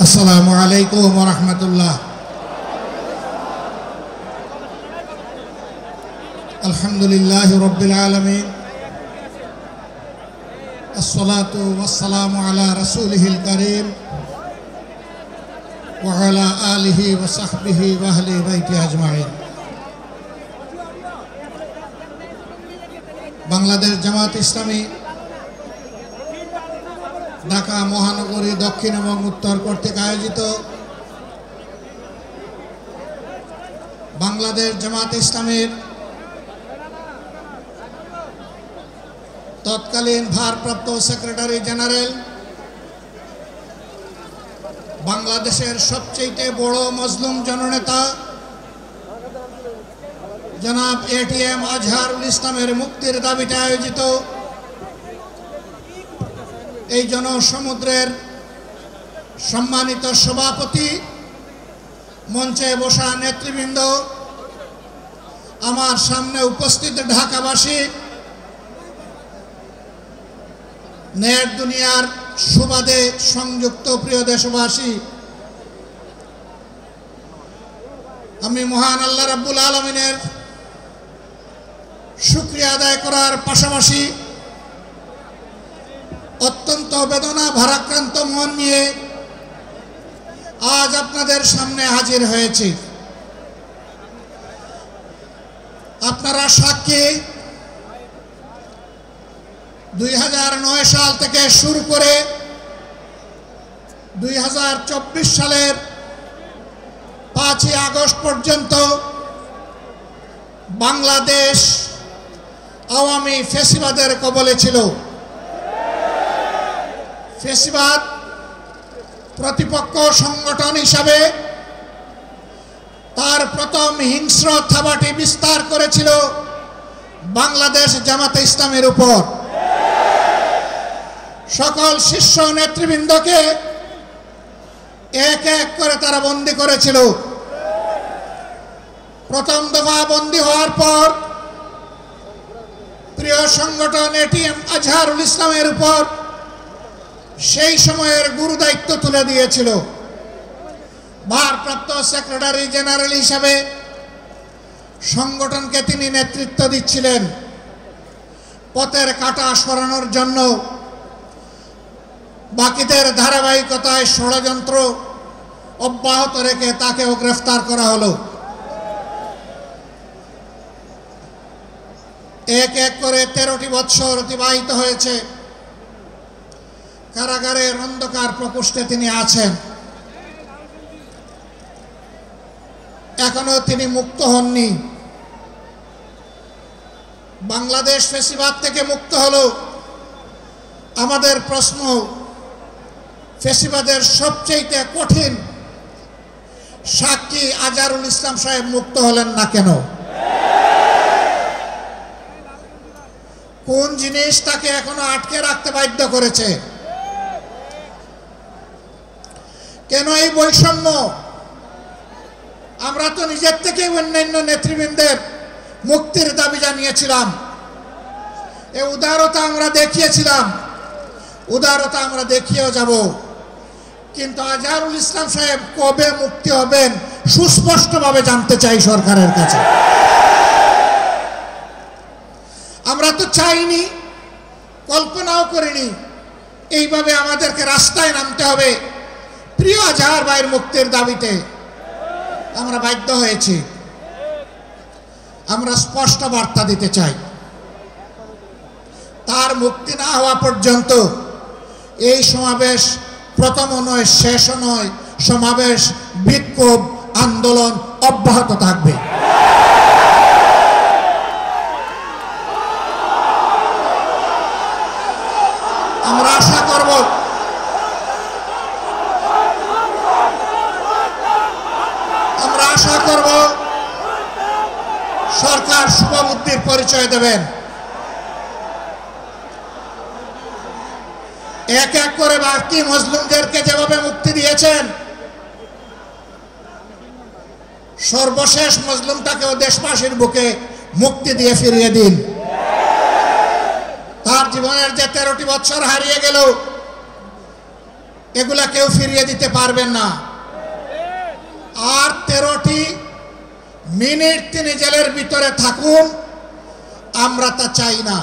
আসসালামু আলাইকুম ওয়া রাহমাতুল্লাহ। আলহামদুলিল্লাহি রাব্বিল আলামিন, আসসালাতু ওয়াসসালামু আলা রাসূলিহিল কারীম ওয়া আলা আলিহি ওয়া সাহবিহি ওয়া আহলি বাইতি আজমাইন। বাংলাদেশ জামাত ইসলামী ঢাকা মহানগরী দক্ষিণ এবং উত্তর কর্তৃক আয়োজিত বাংলাদেশ জামাত ইসলামীর তৎকালীন ভারপ্রাপ্ত সেক্রেটারি জেনারেল, বাংলাদেশের সবচেয়ে বড় মজলুম জননেতা জনাব এটিএম আজহারুল ইসলামের মুক্তির দাবিতে আয়োজিত এই জনসমুদ্রের সম্মানিত সভাপতি, মঞ্চে বসা নেতৃবৃন্দ, আমার সামনে উপস্থিত ঢাকাবাসী, নেট দুনিয়ার সুবাদে সংযুক্ত প্রিয় দেশবাসী, আমি মহান আল্লাহ রাব্বুল আলামিনের শুকরিয়া আদায় করার পাশাপাশি অত্যন্ত বেদনা ভারাক্রান্ত মন নিয়ে আজ আপনাদের সামনে হাজির হয়েছি। আপনারা সাক্ষী, 2009 সাল থেকে শুরু করে 2024 সালের 5ই আগস্ট পর্যন্ত বাংলাদেশ আওয়ামী ফ্যাসিবাদের কবলে ছিল। ফ্যাসিবাদ প্রতিপক্ষ সংগঠন হিসাবে তার প্রথম হিংস্র থাবাটি বিস্তার করেছিল বাংলাদেশ জামাতে ইসলামের উপর। সকল শীর্ষ নেতৃবৃন্দকে এক এক করে তারা বন্দী করেছিল। প্রথম দফা বন্দী হওয়ার পর প্রিয় সংগঠন এটিএম আজহারুল ইসলামের উপর সেই সময়ের গুরু দায়িত্ব তুলে দিয়েছিল। ভারপ্রাপ্ত সেক্রেটারি জেনারেল হিসাবে সংগঠনকে তিনি নেতৃত্ব দিচ্ছিলেন। পথের কাঁটা সরানোর জন্য বাকিদের ধারাবাহিকতায় ষড়যন্ত্র অব্যাহত রেখে তাকেও গ্রেফতার করা হলো। এক এক করে 13টি বৎসর অতিবাহিত হয়েছে। কারাগারের অন্ধকার প্রকোষ্ঠে তিনি আছেন। এখনো তিনি মুক্ত হননি। বাংলাদেশ ফ্যাসিবাদ থেকে মুক্ত হলো। আমাদের প্রশ্ন, ফ্যাসিবাদের সবচেয়ে কঠিন সাক্ষী আজহারুল ইসলাম সাহেব মুক্ত হলেন না কেন? কোন জিনিস তাকে এখনো আটকে রাখতে বাধ্য করেছে? কেন এই বৈষম্য? আমরা তো নিজের থেকে অন্যান্য নেতৃবৃন্দের মুক্তির দাবি জানিয়েছিলাম, এই উদারতা আমরা দেখিয়েছিলাম, উদারতা আমরা দেখিয়েও যাব। কিন্তু আজহারুল ইসলাম সাহেব কবে মুক্তি হবেন সুস্পষ্টভাবে জানতে চাই সরকারের কাছে। আমরা তো চাইনি, কল্পনাও করিনি এইভাবে আমাদেরকে রাস্তায় নামতে হবে প্রিয় আজহার ভাইয়ের মুক্তির দাবিতে। আমরা বাধ্য হয়েছি। আমরা স্পষ্ট বার্তা দিতে চাই, তার মুক্তি না হওয়া পর্যন্ত এই সমাবেশ প্রথমও নয়, শেষও নয়। সমাবেশ, বিক্ষোভ, আন্দোলন অব্যাহত থাকবে। আমরা আশা করব সরকার শুভবুদ্ধির পরিচয় দেবেন। এক এক করে বাকি মজলুমদেরকে যেভাবে মুক্তি দিয়েছেন, সর্বশেষ মজলুমটাকেও দেশবাসীর বুকে মুক্তি দিয়ে ফিরিয়ে দিন। তার জীবনের যে 13টি বছর হারিয়ে গেল, এগুলা কেউ ফিরিয়ে দিতে পারবেন না। আর 13টি মিনিট তিনি জেলের ভিতরে থাকুন, আমরা তা চাই না।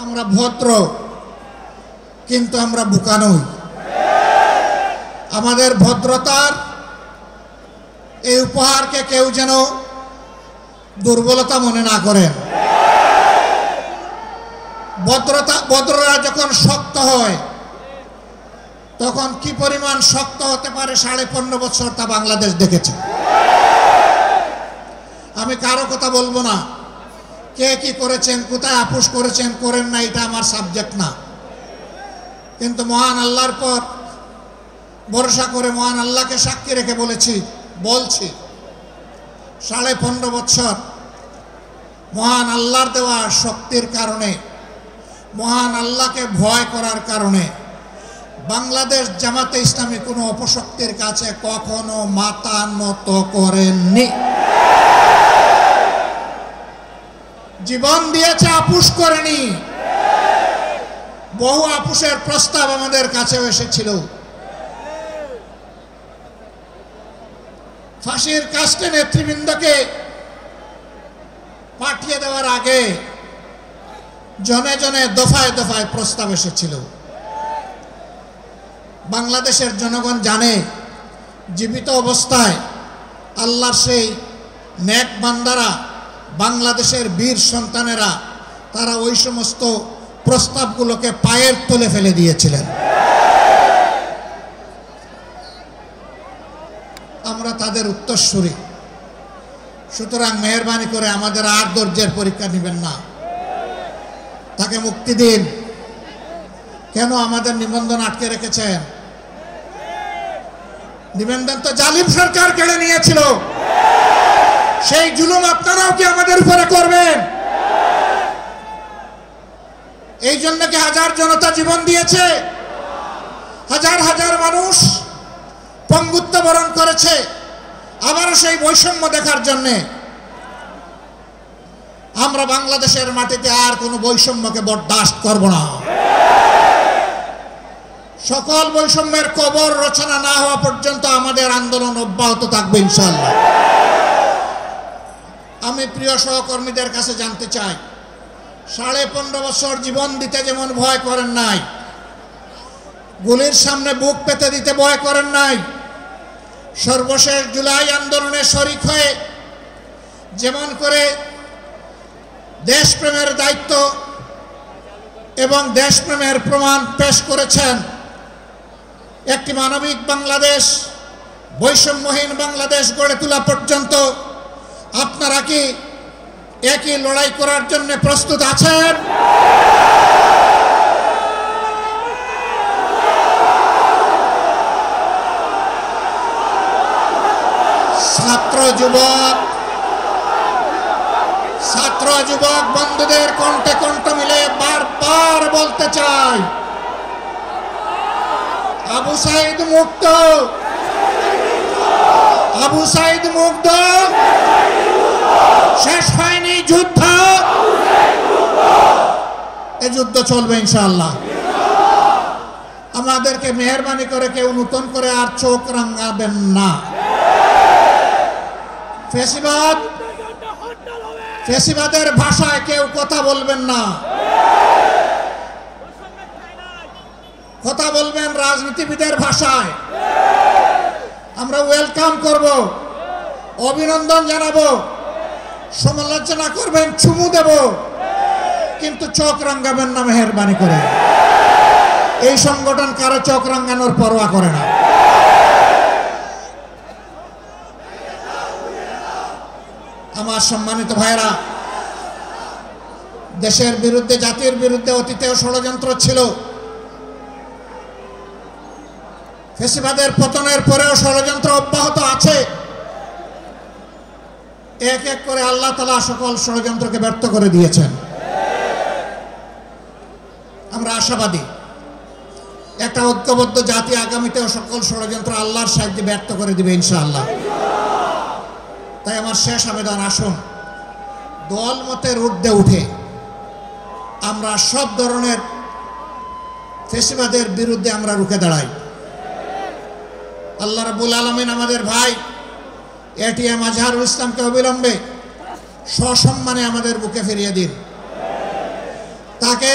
আমরা ভদ্র, কিন্তু আমরা বোকা নই। আমাদের ভদ্রতার এই উপহারকে কেউ যেন দুর্বলতা মনে না করেন। ভদ্ররা যখন শক্ত হয়, তখন কি পরিমাণ শক্ত হতে পারে 15.5 বছর তা বাংলাদেশ দেখেছে। আমি কারো কথা বলবো না, কে কি করেছেন, কোথায় আপোষ করেছেন করেন না, এটা আমার সাবজেক্ট না। কিন্তু মহান আল্লাহর পর ভরসা করে মহান আল্লাহকে সাক্ষী রেখে বলছি 15.5 বছর মহান আল্লাহর দেওয়া শক্তির কারণে, মহান আল্লাহকে ভয় করার কারণে বাংলাদেশ জামাতে ইসলামী কোনো অপশক্তির কাছে কখনো মাথা নত করেননি। জীবন দিয়েছে, আপোষ করেনি। বহু আপোষের প্রস্তাব আমাদের কাছেও এসেছিল। ফাঁসির কাস্টে নেতৃবৃন্দকে পাঠিয়ে দেওয়ার আগে জনে জনে দফায় দফায় প্রস্তাব এসেছিল। বাংলাদেশের জনগণ জানে, জীবিত অবস্থায় আল্লাহর সেই নেক বান্দারা, বাংলাদেশের বীর সন্তানেরা, তারা ওই সমস্ত প্রস্তাবগুলোকে পায়ের তলে ফেলে দিয়েছিলেন। আমরা তাদের উত্তরসূরি। সুতরাং মেহেরবানি করে আমাদের আর ধৈর্যের পরীক্ষা নেবেন না, তাকে মুক্তি দিন। কেন আমাদের নিবন্ধন আটকে রেখেছেন? নিবন্ধন তো জালিম সরকার কেড়ে নিয়েছিল। সেই জুলুম আপনারাও কি আমাদের উপরে করবেন? এই জন্য কি হাজার জনতা জীবন দিয়েছে? হাজার হাজার মানুষ পঙ্গুত্ব বরণ করেছে আবারও সেই বৈষম্য দেখার জন্য। আমরা বাংলাদেশের মাটিতে আর কোনো বৈষম্যকে বরদাস্ত করব না। সকল বৈষম্যের কবর রচনা না হওয়া পর্যন্ত আমাদের আন্দোলন অব্যাহত থাকবে ইনশাআল্লাহ। আমি প্রিয় সহকর্মীদের কাছে জানতে চাই, 15.5 বছর জীবন দিতে যেমন ভয় করেন নাই, গুলির সামনে বুক পেতে দিতে ভয় করেন নাই, সর্বশেষ জুলাই আন্দোলনে শরিক হয়ে যেমন করে দেশপ্রেমের দায়িত্ব এবং দেশপ্রেমের প্রমাণ পেশ করেছেন, একটি মানবিক বাংলাদেশ, বৈষম্যহীন বাংলাদেশ গড়ে তোলা পর্যন্ত আপনারা কি একই লড়াই করার জন্য প্রস্তুত আছেন? ছাত্র যুবক বন্ধুদের কণ্ঠে কণ্ঠ মিলে বারবার বলতে চাই, আবু সাইদ মুক্ত, আবু সাইদ মুক্ত। শেষ হয়নি যুদ্ধ, এই যুদ্ধ চলবে ইনশাআল্লাহ। আমাদেরকে মেহেরবানি করে কেউ নতুন করে আর চোখ রাঙাবেন না। ফেসিবাদের ভাষায় কেউ কথা বলবেন না, কথা বলবেন রাজনীতিবিদের ভাষায়। আমরা ওয়েলকাম করব, অভিনন্দন জানাবো, সমালোচনা করবেন, চুমু দেব, কিন্তু চোখ রাঙাবেন না মেহেরবানি করে। এই সংগঠন কারো চোখ রাঙানোর পরোয়া করে না। আমার সম্মানিত ভাইরা, দেশের বিরুদ্ধে, জাতির বিরুদ্ধে অতীতেও ষড়যন্ত্র ছিল। ফ্যাসিবাদের পতনের পরেও ষড়যন্ত্র অব্যাহত আছে। এক এক করে আল্লাহ তাআলা সকল ষড়যন্ত্রকে ব্যর্থ করে দিয়েছেন। আমরা আশাবাদী, একটা ঐক্যবদ্ধ জাতি আগামীতেও সকল ষড়যন্ত্র আল্লাহর সাহায্যে ব্যর্থ করে দিবে ইনশাআল্লাহ। তাই আমার শেষ আবেদন, আসুন দল মতের ঊর্ধ্বে উঠে আমরা সব ধরনের ফেসিবাদের বিরুদ্ধে আমরা রুখে দাঁড়াই। আল্লাহ রাব্বুল আলামিন আমাদের ভাই এটিএম আজহারুল ইসলামকে অবিলম্বে সসম্মানে আমাদের বুকে ফিরিয়ে দিন। তাকে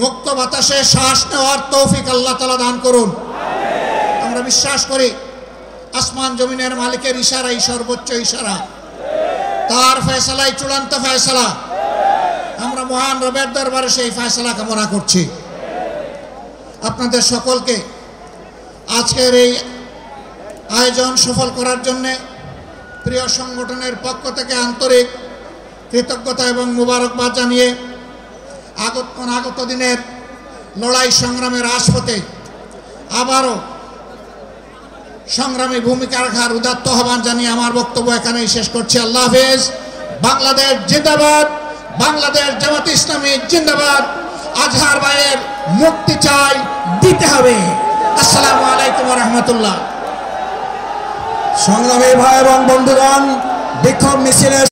মুক্ত বাতাসে শ্বাস নেওয়ার তৌফিক আল্লাহ তাআলা দান করুন। আমরা বিশ্বাস করি আসমান জমিনের মালিকের ইশারাই সর্বোচ্চ ইশারা, তার ফয়সালাই চূড়ান্ত ফয়সালা। আমরা মহান রবের দরবারে সেই ফয়সালা কামনা করছি। আপনাদের সকলকে আজকের এই আয়োজন সফল করার জন্য প্রিয় সংগঠনের পক্ষ থেকে আন্তরিক কৃতজ্ঞতা এবং মুবারকবাদ জানিয়ে আগত দিনের লড়াই সংগ্রামের রাজপথে আবারও সংগ্রামী ভূমিকা রাখার উদাত্ত আহ্বান জানিয়ে আমার বক্তব্য এখানেই শেষ করছি। আল্লাহ হাফেজ। বাংলাদেশ জিন্দাবাদ, বাংলাদেশ জামাত ইসলামী জিন্দাবাদ। আজহার ভাইয়ের মুক্তি চাই, দিতে হবে। আসসালামু আলাইকুম ওয়া রাহমাতুল্লাহ। সংগ্রামী ভাই এবং বন্ধুগণ, বিক্ষোভ মিছিলের